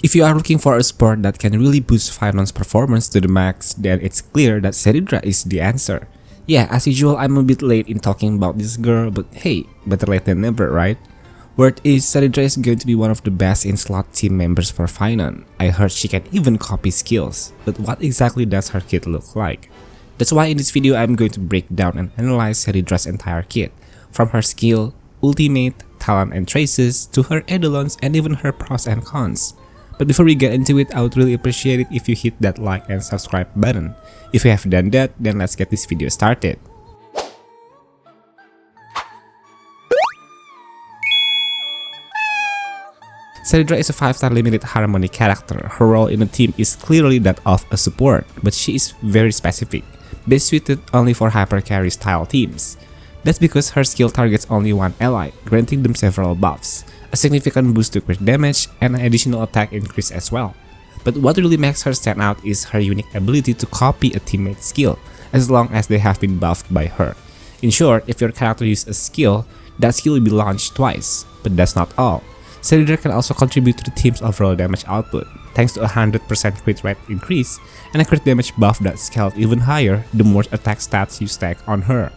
If you are looking for a support that can really boost Phainon's performance to the max, then it's clear that CERYDRA is the answer. Yeah, as usual, I'm a bit late in talking about this girl, but hey, better late than never, right? Word is CERYDRA is going to be one of the best in slot team members for Phainon. I heard she can even copy skills, but what exactly does her kit look like? That's why in this video I'm going to break down and analyze CERYDRA's entire kit, from her skill, ultimate, talent and traces, to her eidolons and even her pros and cons. But before we get into it, I would really appreciate it if you hit that like and subscribe button. If you have done that, then let's get this video started. CERYDRA is a 5-star limited harmony character. Her role in the team is clearly that of a support, but she is very specific, best suited only for hyper carry style teams. That's because her skill targets only one ally, granting them several buffs, a significant boost to crit damage, and an additional attack increase as well. But what really makes her stand out is her unique ability to copy a teammate's skill, as long as they have been buffed by her. In short, if your character uses a skill, that skill will be launched twice, but that's not all. CERYDRA can also contribute to the team's overall damage output, thanks to a 100% crit rate increase and a crit damage buff that scales even higher the more attack stats you stack on her.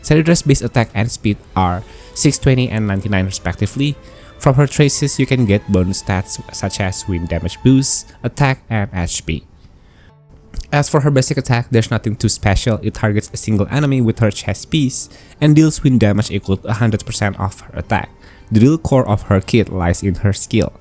CERYDRA's base attack and speed are 620 and 99 respectively. From her traces, you can get bonus stats such as wind damage boost, attack, and HP. As for her basic attack, there's nothing too special. It targets a single enemy with her chest piece and deals wind damage equal to 100% of her attack. The real core of her kit lies in her skill.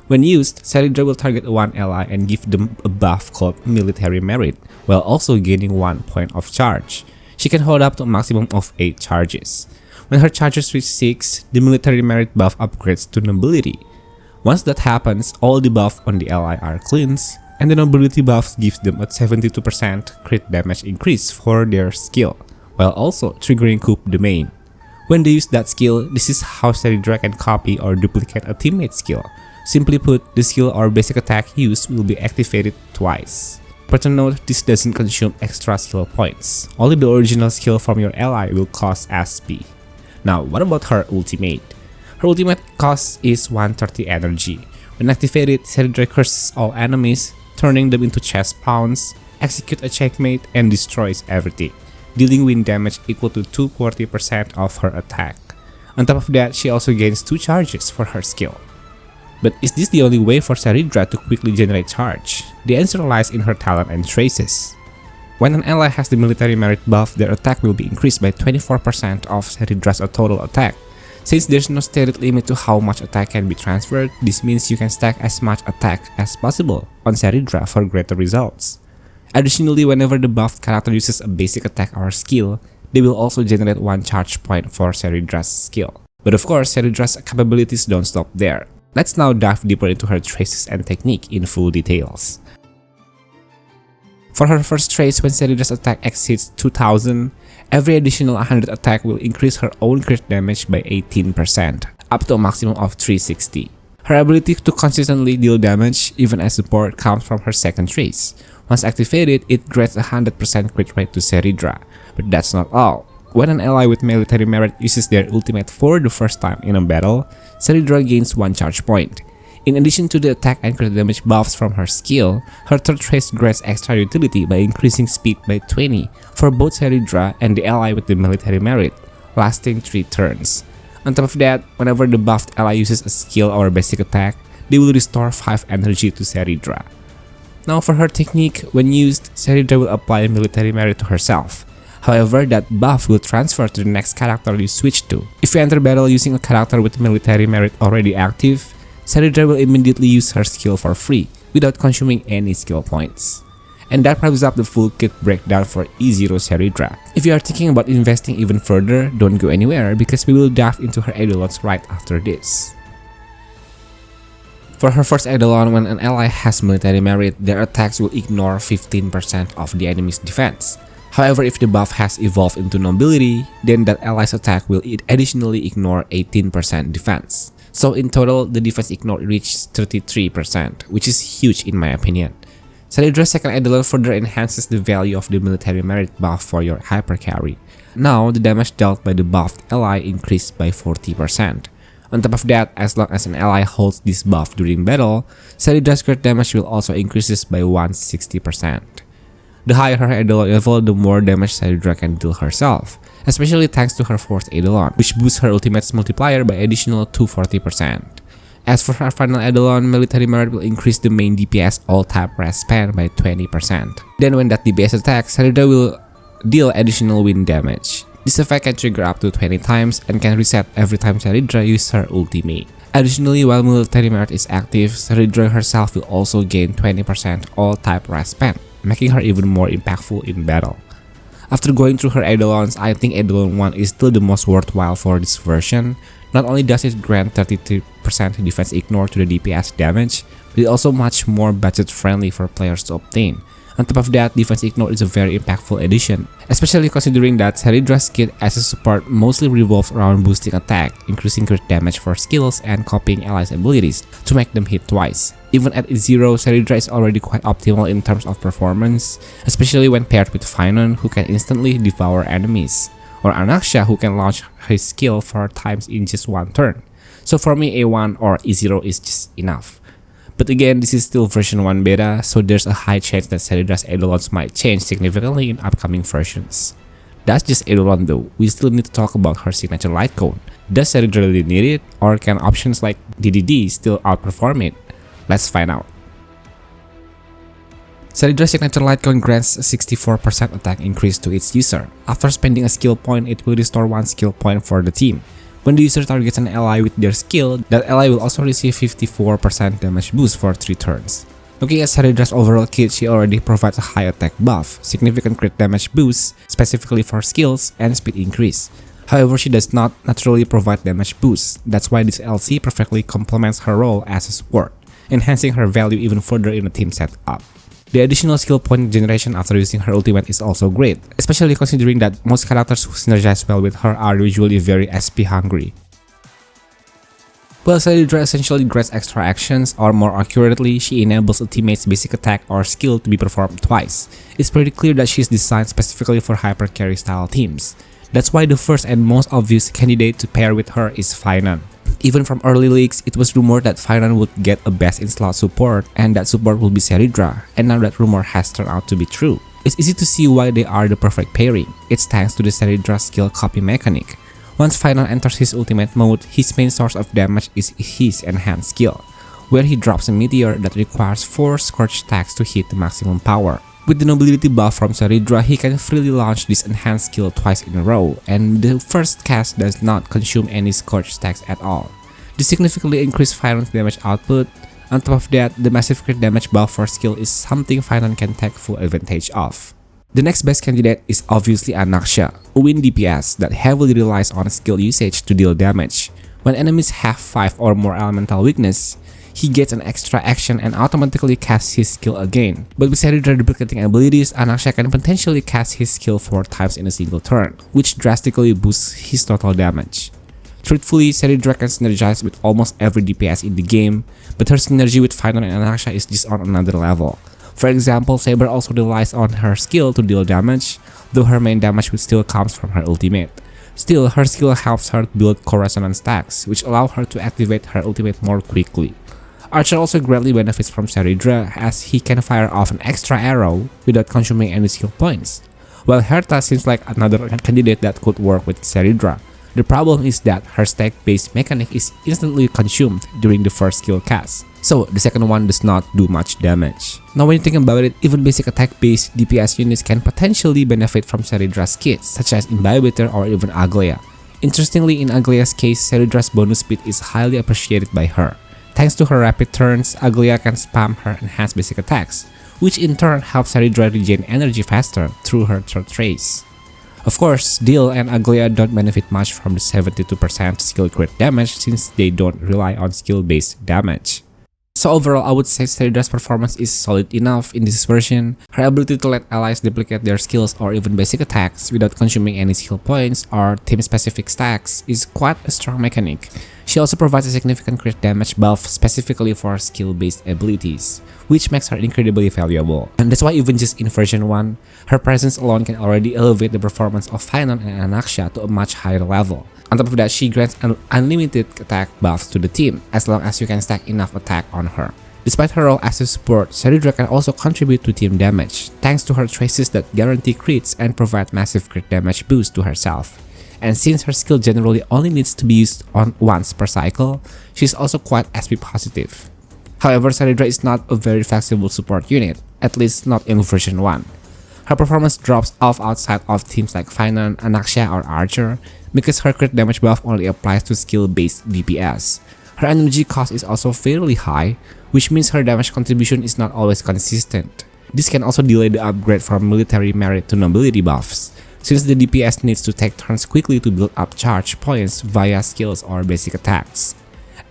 When used, CERYDRA will target one ally and give them a buff called Military Merit, while also gaining 1 point of charge. She can hold up to a maximum of 8 charges. When her charges reach 6, the Military Merit buff upgrades to Nobility. Once that happens, all the buffs on the ally are cleansed, and the Nobility buffs gives them a 72% crit damage increase for their skill, while also triggering Coup de Main. When they use that skill, this is how CERYDRA can copy or duplicate a teammate's skill. Simply put, the skill or basic attack used will be activated twice. But to note, this doesn't consume extra skill points. Only the original skill from your ally will cost SP. Now, what about her ultimate? Her ultimate cost is 130 energy. When activated, CERYDRA curses all enemies, turning them into chest pounds, execute a checkmate, and destroys everything, dealing wind damage equal to 240% of her attack. On top of that, she also gains 2 charges for her skill. But is this the only way for CERYDRA to quickly generate charge? The answer lies in her talent and traces. When an ally has the Military Merit buff, their attack will be increased by 24% of CERYDRA's total attack. Since there's no stated limit to how much attack can be transferred, this means you can stack as much attack as possible on CERYDRA for greater results. Additionally, whenever the buffed character uses a basic attack or skill, they will also generate 1 charge point for CERYDRA's skill. But of course, CERYDRA's capabilities don't stop there. Let's now dive deeper into her traces and technique in full details. For her first trace, when CERYDRA's attack exceeds 2000, every additional 100 attack will increase her own crit damage by 18%, up to a maximum of 360. Her ability to consistently deal damage, even as support, comes from her second trace. Once activated, it grants a 100% crit rate to CERYDRA. But that's not all. When an ally with Military Merit uses their ultimate for the first time in a battle, CERYDRA gains 1 charge point. In addition to the attack and crit damage buffs from her skill, her third trace grants extra utility by increasing speed by 20 for both CERYDRA and the ally with the Military Merit, lasting 3 turns. On top of that, whenever the buffed ally uses a skill or basic attack, they will restore 5 energy to CERYDRA. Now for her technique, when used, CERYDRA will apply Military Merit to herself. However, that buff will transfer to the next character you switch to. If you enter battle using a character with Military Merit already active, CERYDRA will immediately use her skill for free, without consuming any skill points. And that wraps up the full kit breakdown for E0 CERYDRA. If you are thinking about investing even further, don't go anywhere because we will dive into her eidolons right after this. For her first eidolon, when an ally has Military Merit, their attacks will ignore 15% of the enemy's defense. However, if the buff has evolved into Nobility, then that ally's attack will additionally ignore 18% defense. So in total, the defense ignore reaches 33%, which is huge in my opinion. CERYDRA's second eidolon further enhances the value of the Military Merit buff for your hyper carry. Now, the damage dealt by the buffed ally increased by 40%. On top of that, as long as an ally holds this buff during battle, CERYDRA's crit damage will also increases by 160%. The higher her Eidolon level, the more damage CERYDRA can deal herself, especially thanks to her 4th Eidolon, which boosts her ultimate's multiplier by additional 240%. As for her final Eidolon, Military Merit will increase the main DPS all-type res span by 20%. Then when that DPS attacks, CERYDRA will deal additional wind damage. This effect can trigger up to 20 times and can reset every time CERYDRA uses her ultimate. Additionally, while Military Merit is active, CERYDRA herself will also gain 20% all-type res span, making her even more impactful in battle. After going through her Eidolons, I think Eidolon 1 is still the most worthwhile for this version. Not only does it grant 33% defense ignore to the DPS damage, but it's also much more budget friendly for players to obtain. On top of that, defense ignore is a very impactful addition, especially considering that CERYDRA's kit as a support mostly revolves around boosting attack, increasing crit damage for skills, and copying allies' abilities to make them hit twice. Even at 0, CERYDRA is already quite optimal in terms of performance, especially when paired with Phainon, who can instantly devour enemies, or Anaxia, who can launch his skill 4 times in just one turn. So for me, A1 or E0 is just enough. But again, this is still version 1 beta, so there's a high chance that CERYDRA's Eidolons might change significantly in upcoming versions. That's just Eidolon though, we still need to talk about her signature light cone. Does CERYDRA really need it, or can options like DDD still outperform it? Let's find out. CERYDRA's signature light cone grants a 64% attack increase to its user. After spending a skill point, it will restore 1 skill point for the team. When the user targets an ally with their skill, that ally will also receive 54% damage boost for 3 turns. Looking at CERYDRA's overall kit, she already provides a high attack buff, significant crit damage boost, specifically for skills, and speed increase. However, she does not naturally provide damage boost. That's why this LC perfectly complements her role as a support, enhancing her value even further in a team setup. The additional skill point generation after using her ultimate is also great, especially considering that most characters who synergize well with her are usually very SP hungry. While CERYDRA essentially grants extra actions, or more accurately, she enables a teammate's basic attack or skill to be performed twice, it's pretty clear that she's designed specifically for hyper carry style teams. That's why the first and most obvious candidate to pair with her is Phainon. Even from early leaks, it was rumored that Phainon would get a best-in-slot support, and that support will be CERYDRA, and now that rumor has turned out to be true. It's easy to see why they are the perfect pairing. It's thanks to the CERYDRA skill copy mechanic. Once Phainon enters his ultimate mode, his main source of damage is his enhanced skill, where he drops a meteor that requires 4 scorch stacks to hit the maximum power. With the nobility buff from CERYDRA, he can freely launch this enhanced skill twice in a row, and the first cast does not consume any scorch stacks at all. This significantly increased Phainon's damage output. On top of that, the massive crit damage buff for skill is something Phainon can take full advantage of. The next best candidate is obviously Anaxia, a wind DPS that heavily relies on skill usage to deal damage. When enemies have 5 or more elemental weakness, he gets an extra action and automatically casts his skill again. But with CERYDRA duplicating abilities, Anaxia can potentially cast his skill 4 times in a single turn, which drastically boosts his total damage. Truthfully, CERYDRA can synergize with almost every DPS in the game, but her synergy with Phainon and Anaxia is just on another level. For example, Saber also relies on her skill to deal damage, though her main damage still comes from her ultimate. Still, her skill helps her build core resonance stacks, which allow her to activate her ultimate more quickly. Archer also greatly benefits from CERYDRA, as he can fire off an extra arrow without consuming any skill points, while Herta seems like another candidate that could work with CERYDRA. The problem is that her stack-based mechanic is instantly consumed during the first skill cast, so the second one does not do much damage. Now when you think about it, even basic attack-based DPS units can potentially benefit from CERYDRA's kits, such as Imbibitor or even Aglaia. Interestingly, in Agleia's case, CERYDRA's bonus speed is highly appreciated by her. Thanks to her rapid turns, Aglaia can spam her enhanced basic attacks, which in turn helps CERYDRA regain energy faster through her third trace. Of course, Dil and Aglaia don't benefit much from the 72% skill crit damage since they don't rely on skill-based damage. So overall, I would say CERYDRA's performance is solid enough in this version. Her ability to let allies duplicate their skills or even basic attacks without consuming any skill points or team-specific stacks is quite a strong mechanic. She also provides a significant crit damage buff specifically for skill-based abilities, which makes her incredibly valuable. And that's why even just in version 1, her presence alone can already elevate the performance of Phainon and Anaxia to a much higher level. On top of that, she grants unlimited attack buffs to the team as long as you can stack enough attack on her. Despite her role as a support, CERYDRA can also contribute to team damage, thanks to her traces that guarantee crits and provide massive crit damage boost to herself. And since her skill generally only needs to be used once per cycle, she's also quite SP positive. However, CERYDRA is not a very flexible support unit, at least not in version 1. Her performance drops off outside of teams like Phainon, Anaxia, or Archer because her crit damage buff only applies to skill-based DPS. Her energy cost is also fairly high, which means her damage contribution is not always consistent. This can also delay the upgrade from military merit to nobility buffs, since the DPS needs to take turns quickly to build up charge points via skills or basic attacks.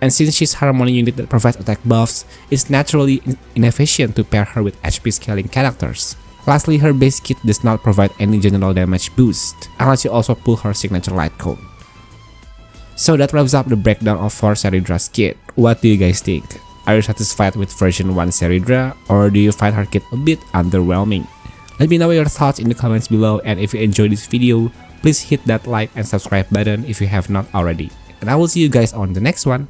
And since she's Harmony unit that provides attack buffs, it's naturally inefficient to pair her with HP scaling characters. Lastly, her base kit does not provide any general damage boost, unless you also pull her signature light cone. So that wraps up the breakdown of 4 CERYDRA's kit. What do you guys think? Are you satisfied with version 1 CERYDRA, or do you find her kit a bit underwhelming? Let me know your thoughts in the comments below, and if you enjoyed this video, please hit that like and subscribe button if you have not already. And I will see you guys on the next one.